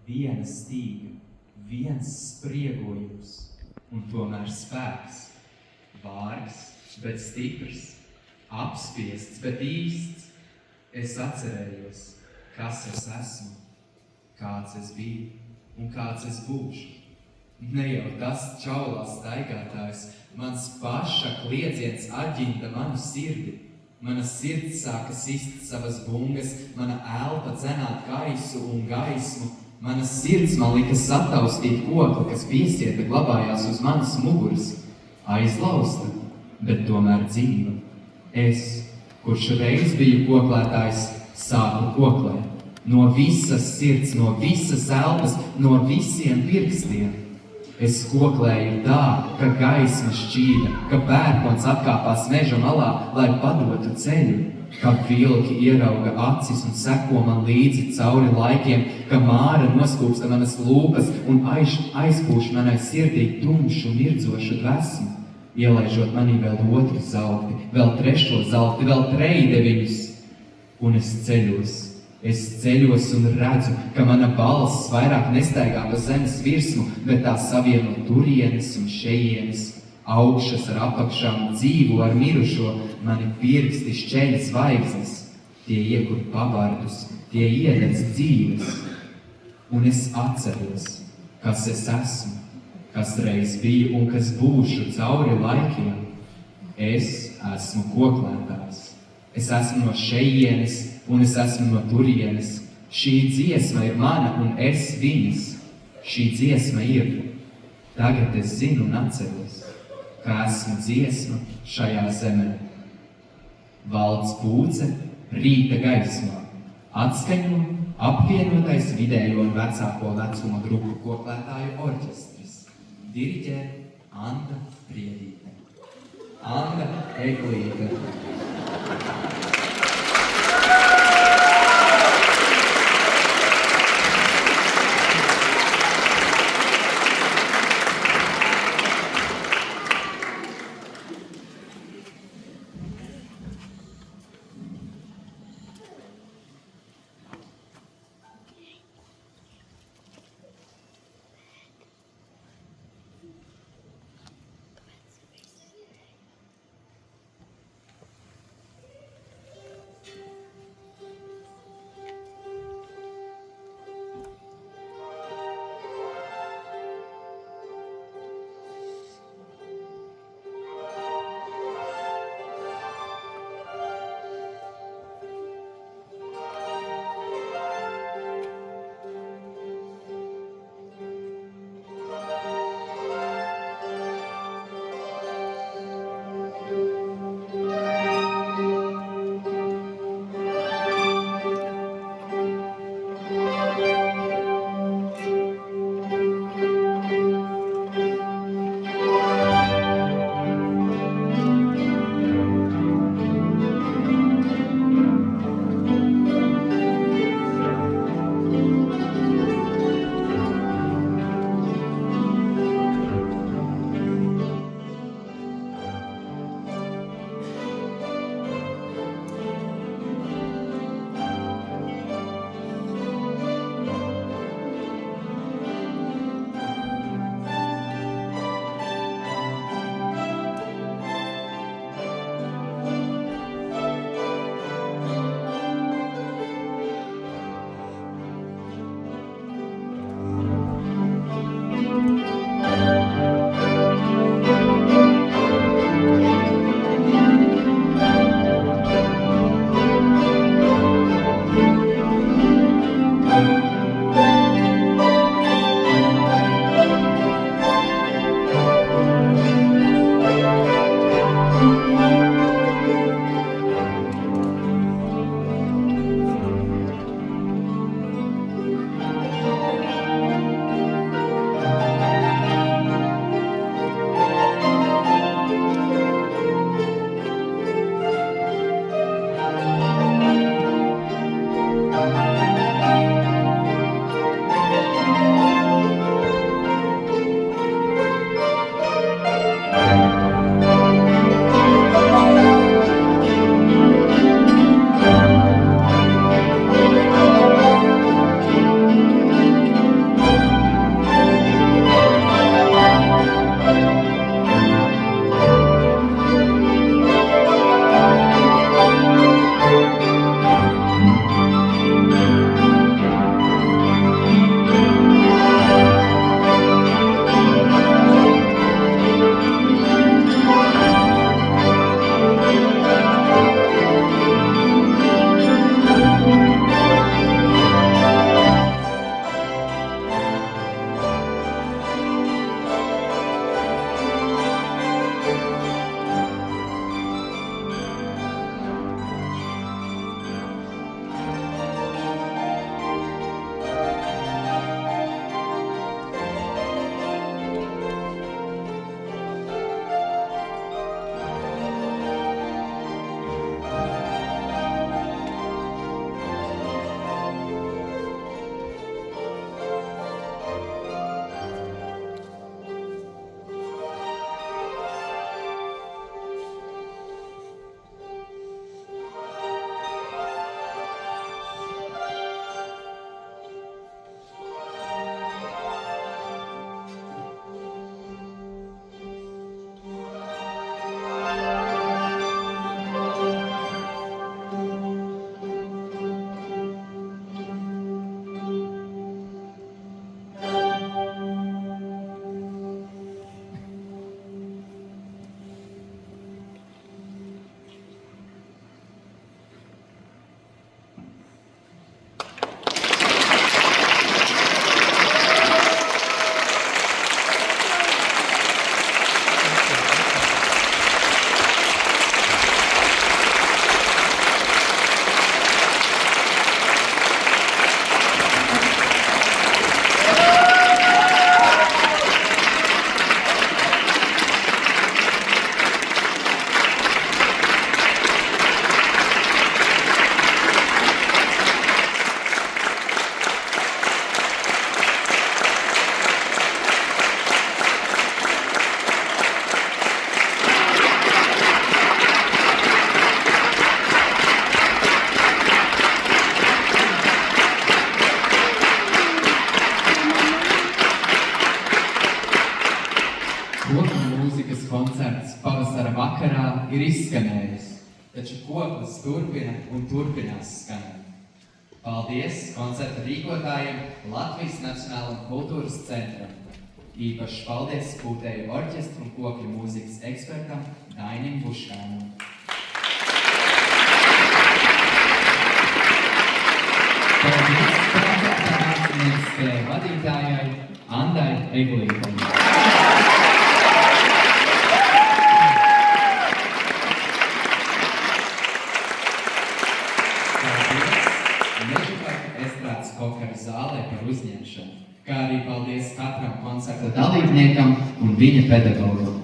viena stīga, viens spriegojums un tomēr spēks. Vārgs, bet stiprs, apspiests, bet īsts. Es atcerējos, kas es esmu, kāds es biju un kāds es būšu. Ne jau tas čaulās staigātājs, mans paša kliedziens atģinta manu sirdi. Mana sirds sāka sist savas bungas, mana elpa dzenāt gaisu un gaismu. Mana sirds man lika sataustīt kokli, kas piesieta glabājās uz manas muguras. Aizlausta, bet tomēr dzīva. Es, kurš reiz biju koklētājs, sāku koklēt. No visas sirds, no visas elpas, no visiem pirkstiem. Es koklēju tā, ka gaisma šķīda, ka pērkons atkāpās meža malā, lai padotu ceļu, ka vilki ierauga acis un seko man līdzi cauri laikiem, ka māra noskūpsta manas lūpas un aizpūš manai sirdī tumšu mirdzošu dvēsmu, ielaižot manī vēl otru zelti, vēl trešo zelti, vēl trejdeviņus. Un es ceļos un redzu, ka mana balss vairāk nestaigā pa zemes virsmu, bet tā savieno turienes un šejienes, augšas ar apakšām, dzīvu ar mirušo, mani pirksti šķeļ zvaigznes, tie iekur pavardus, tie iededz dzīves. Un es atceros, kas es esmu, kas reiz biju un kas būšu cauri laikiem. Es esmu koklētājs, es esmu no šejienes, un es esmu no turienes. Šī dziesma ir mana, un es viņas. Šī dziesma ir. Tagad es zinu un atceros, ka esmu dziesma šajā zemē. Valds pūce rīta gaismā. Atskaņo apvienotais vidējo un vecāko vecuma grupu koklētāju orķestris. Diriģē Anda Priedīte. Anda Eglīte. ir izskanējusi, taču koklis turpina un turpinās skanēt. Paldies koncerta rīkotājiem Latvijas Nacionālajam kultūras centram. Īpaši paldies Pūtēju orķestru un kokļu mūzikas ekspertam Dainim Buškānam. Paldies koncerta mākslinieces vadītājai Andai Eglītai. Kokara zālē par uzņemšanu, kā arī paldies katram koncerta dalībniekam un viņa pedagogam.